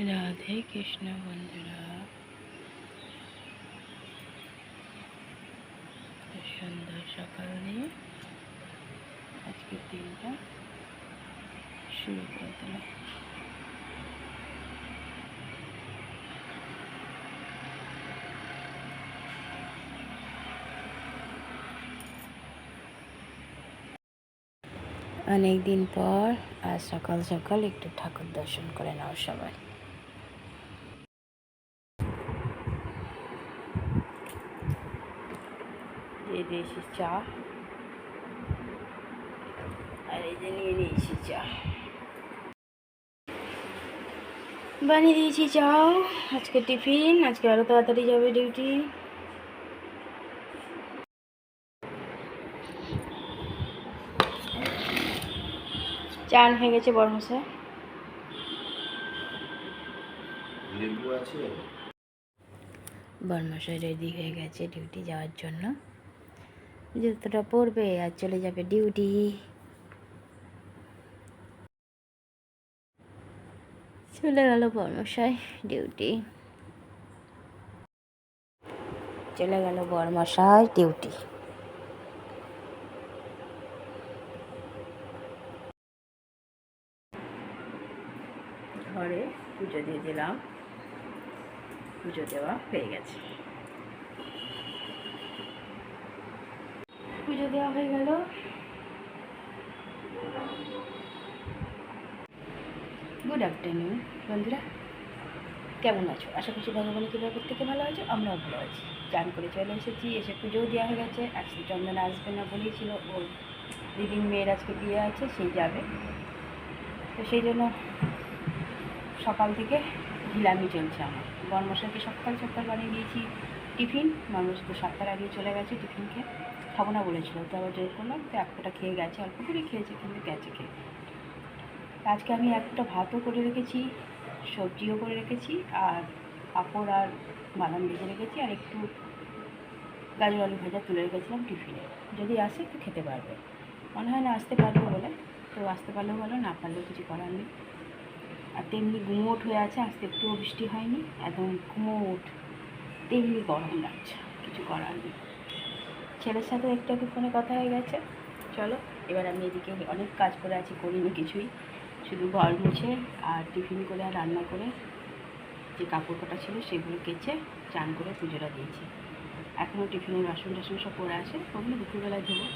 রাধে কৃষ্ণ বন্ধুরা, সুন্দর সকাল নিয়ে আজকের দিনটা শুরু করে দিলাম। অনেক দিন পর আজ সকাল সকাল একটু ঠাকুর দর্শন করে নাও সবাই। দিয়ে দিয়েছি চা, আর এই যে নিয়ে নিয়েছি চা, বানিয়ে দিয়েছি চাও। আজকে টিফিন, আজকে আরও তাড়াতাড়ি যাবে ডিউটি। চান হয়ে গেছে বরমশাই, লেবু আছে। বরমশাই রেডি হয়ে গেছে ডিউটি যাওয়ার জন্য। জুতোটা পরবে আর চলে যাবে ডিউটি। চলে গেল বরমশাই ডিউটি, চলে গেল বরমশাই ডিউটি। ঘরে পুজো দিয়ে দিলাম, পুজো দেওয়া হয়ে গেছে। পুজো দেওয়া হয়ে গেল। গুড আফটারনুন বন্ধুরা, কেমন আছো? আশা করছি ভগবানের কৃপায় প্রত্যেকে ভালো আছো, আমরাও ভালো আছি। চান করে চলে এসেছি, এসে পুজোও দেওয়া হয়ে গেছে। আজকে চন্দনা আসবে না বলেছিল, ওর দিদির মেয়ের আজকে বিয়ে আছে, সেই যাবে। তো সেই জন্য সকাল থেকে ঢিলামি চলছে আমার। বরমশাইকে সকাল সকাল বানিয়ে দিয়েছি টিফিন। বরমশাই তো 7টার আগে চলে গেছে টিফিন খেয়ে, খাবো না বলেছিল, তো আবার জোর করলাম, তো এক ফোঁটা খেয়ে গেছে, অল্প করে খেয়েছে কিন্তু গেছে খেয়ে। আজকে আমি এক ফোঁটা ভাতও করে রেখেছি, সবজিও করে রেখেছি, আর পাঁপড় আর বাদাম ভেজে রেখেছি, আর একটু গাজর আলু ভাজা তুলে রেখেছিলাম টিফিনে। যদি আসে একটু খেতে পারবে, মনে হয় না আসতে পারবো বলে। তো আসতে পারলেও ভালো, না পারলেও কিছু করার নেই। আর তেমনি গুমোট হয়ে আছে, আজকে একটুও বৃষ্টি হয়নি, একদম গুমোট, তেমনি গরম লাগছে, কিছু করার নেই। ছেলের সাথে একটু ফোনে কথা হয়ে গেছে। চলো এবার আমি এদিকে অনেক কাজ করে আছি, করিনি কিছুই, শুধু ঘর মুছে আর টিফিন করে আর রান্না করে যে কাপড় কাটা ছিল সেগুলো কেচে চান করে পুজোটা দিয়েছি। এখনও টিফিনের বাসন টাসন সব পড়ে আছে, ওগুলো দুপুরবেলায় ধোবো।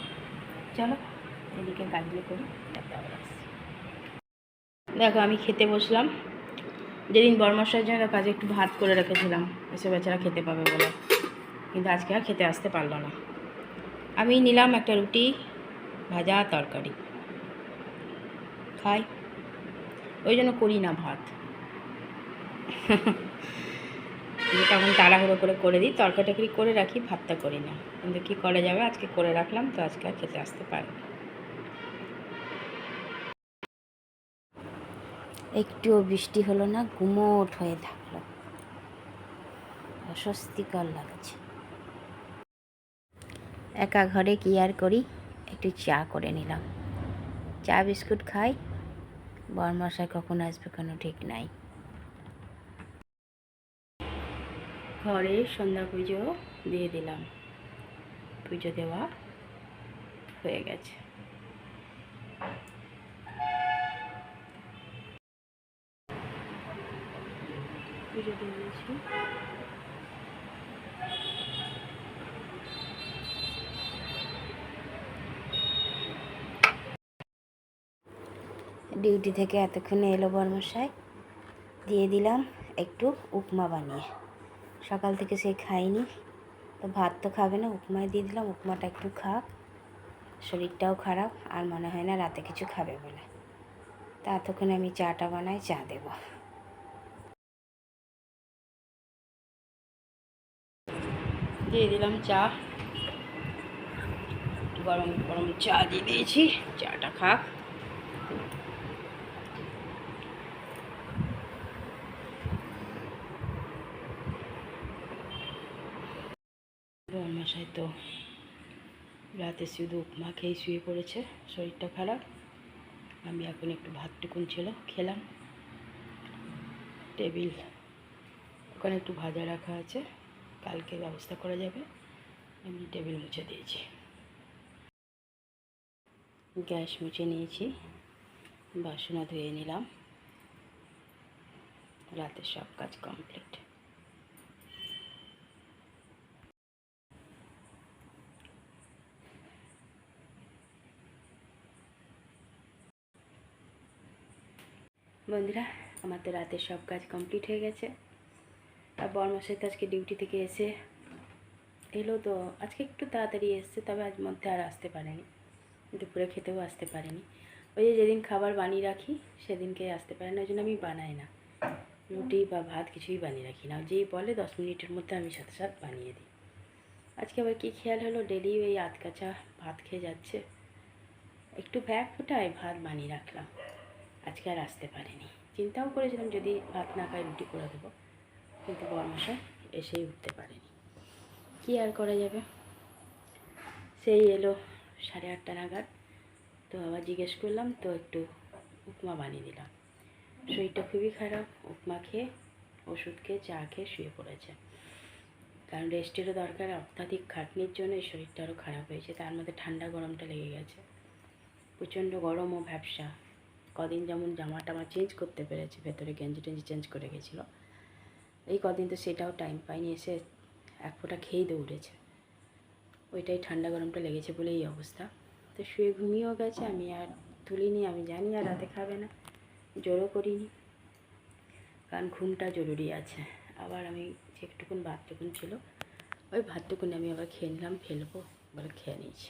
চলো এদিকে কাজগুলো করি, তারপর আবার আসছি। দেখো আমি খেতে বসলাম। যেদিন বরমশাইয়ের জন্য কাজে একটু ভাত করে রেখেছিলাম, এসে বেচারা খেতে পাবে বলে, কিন্তু আজকে আর খেতে আসতে পারলো না। আমি নিলাম একটা রুটি, ভাজা, তরকারি খাই, ওই জন্য করি না ভাত। তখন তাড়াহুড়ো করে দিই, তরকারি করে রাখি, ভাতটা করি না। কিন্তু কী করা যাবে, আজকে করে রাখলাম, তো আজকে আর খেতে আসতে পারে। একটুও বৃষ্টি হলো না, গুমোট হয়ে থাকলো, অস্বস্তিকর লাগছে। একা ঘরে কি আর করি, একটু চা করে নিলাম, চা বিস্কুট খাই। বরমশাই কখন আসবে কোনো ঠিক নাই। ঘরে সন্ধ্যা পুজো দিয়ে দিলাম, পুজো দেওয়া হয়ে গেছে। পুজো দিয়ে দিয়েছি। ডিউটি থেকে এতক্ষণে এলো বরমশাই, দিয়ে দিলাম একটু উপমা বানিয়ে। সকাল থেকে সে খায়নি, তো ভাত তো খাবে না, উপমায় দিয়ে দিলাম, উপমাটা একটু খাক, শরীরটাও খারাপ, আর মনে হয় না রাতে কিছু খাবে বলে। তা এতক্ষণে আমি চাটা বানাই, চা দেব। দিয়ে দিলাম চা, গরম গরম চা দিয়ে দিয়েছি, চাটা খাক। বরমশাই তো রাতে শুধু উপমা খেয়ে শুয়ে পড়েছে, শরীরটা খারাপ। আমি এখন একটু ভাতটুকুন ছিল খেলাম, টেবিল ওখানে একটু ভাজা রাখা আছে, কালকে ব্যবস্থা করা যাবে। এমনি টেবিল মুছে দিয়েছি, গ্যাস মুছে নিয়েছি, বাসনও ধুয়ে নিলাম, রাতের সব কাজ কমপ্লিট। বন্ধুরা, আমার তো রাতের সব কাজ কমপ্লিট হয়ে গেছে। আর বরমাসের তো আজকে ডিউটি থেকে এলো, তো আজকে একটু তাড়াতাড়ি এসছে, তবে আজ মধ্যে আর আসতে পারেনি, দুপুরে খেতেও আসতে পারেনি। ওই যে যেদিন খাবার বানিয়ে রাখি সেদিনকে আসতে পারে না, ওই জন্য আমি বানাই না, রুটি বা ভাত কিছুই বানিয়ে রাখি না, যেই বলে 10 মিনিটের মধ্যে আমি সাথে সাথে বানিয়ে দিই। আজকে আবার কী খেয়াল হলো, ডেলি ওই আধ কাঁচা ভাত খেয়ে যাচ্ছে, একটু ব্যাগ ফোটায় ভাত বানিয়ে রাখলাম, আজকে আর আসতে পারেনি। চিন্তাও করেছিলাম যদি ভাত না খায় রুটি করে দেবো, কিন্তু বরমশাই এসেই উঠতে পারেনি, কী আর করা যাবে। সেই এলো 8:30 নাগাদ, তো আবার জিজ্ঞেস করলাম, তো একটু উপমা বানিয়ে দিলাম। শরীরটা খুবই খারাপ, উপমা খেয়ে ওষুধ খেয়ে চা খেয়ে শুয়ে পড়েছে, কারণ রেস্টেরও দরকার। অত্যাধিক খাটনির জন্য এই শরীরটা আরও খারাপ হয়েছে, তার মধ্যে ঠান্ডা গরমটা লেগে গেছে, প্রচণ্ড গরম ও ভ্যাবসা। কদিন যেমন জামা টামা চেঞ্জ করতে পেরেছে, ভেতরে গেঞ্জি টেঞ্জি চেঞ্জ করে গেছিলো, এই কদিন তো সেটাও টাইম পাইনি, এসে এক ফোঁটা খেয়েই দৌড়েছে, ওইটাই ঠান্ডা গরমটা লেগেছে বলে এই অবস্থা। তো শুয়ে ঘুমিয়েও গেছে, আমি আর তুলিনি, আমি জানি আর রাতে খাবে না, জোরও করিনি, কারণ ঘুমটা জরুরি আছে। আবার আমি যে একটুকুন ভাতটুকুন ছিল, ওই ভাতটুকুন আমি আবার খেয়ে নিলাম, ফেলবো বলে খেয়ে নিয়েছি।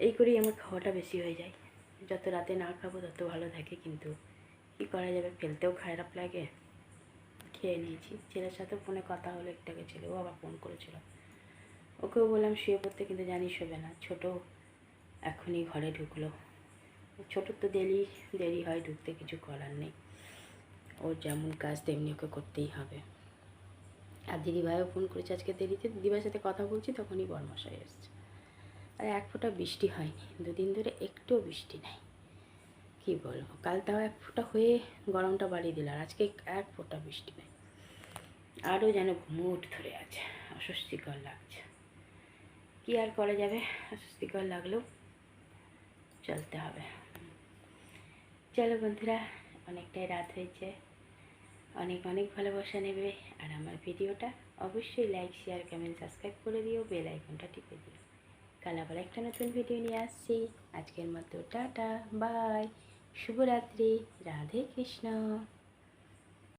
এই করেই আমার খাওয়াটা বেশি হয়ে যায়, যত রাতে না খাবো তত ভালো থাকে, কিন্তু কী করা যাবে, ফেলতেও খারাপ লাগে, খেয়ে নিয়েছি। ছেলের সাথে ফোনে কথা হলো একটু আগে, ছেলেও আবার ফোন করেছিল, ওকেও বললাম শুয়ে পড়তে, কিন্তু জানিস হবে না, ছোটো এখনই ঘরে ঢুকলো, ছোটোর তো দেরি হয় ঢুকতে, কিছু করার নেই, ওর যেমন কাজ তেমনি ওকে করতেই হবে। আর দিদিভাইও ফোন করেছে আজকে দেরিতে, দিদিভাইয়ের সাথে কথা বলছি তখনই বরমশাই এসছে। আর এক ফোঁটা বৃষ্টি হয়নি, দুদিন ধরে একটুও বৃষ্টি নেই, কী বলবো। কাল তাও এক ফোঁটা হয়ে গরমটা বাড়িয়ে দিল, আর আজকে এক ফোঁটা বৃষ্টি নেই, আরও যেন ঘুমোট ধরে আছে, অস্বস্তিকর লাগছে। কী আর করা যাবে, অস্বস্তিকর লাগলেও চলতে হবে। চলো বন্ধুরা, অনেকটাই রাত হয়েছে, অনেক অনেক ভালোবাসা নেবে, আর আমার ভিডিওটা অবশ্যই লাইক শেয়ার কমেন্ট সাবস্ক্রাইব করে দিও, বেল আইকনটা টিপে দিও। কাল আবার একটা নতুন ভিডিও নিয়ে আসছি, আজকের মতো টাটা বাই, শুভরাত্রি, রাধে কৃষ্ণ।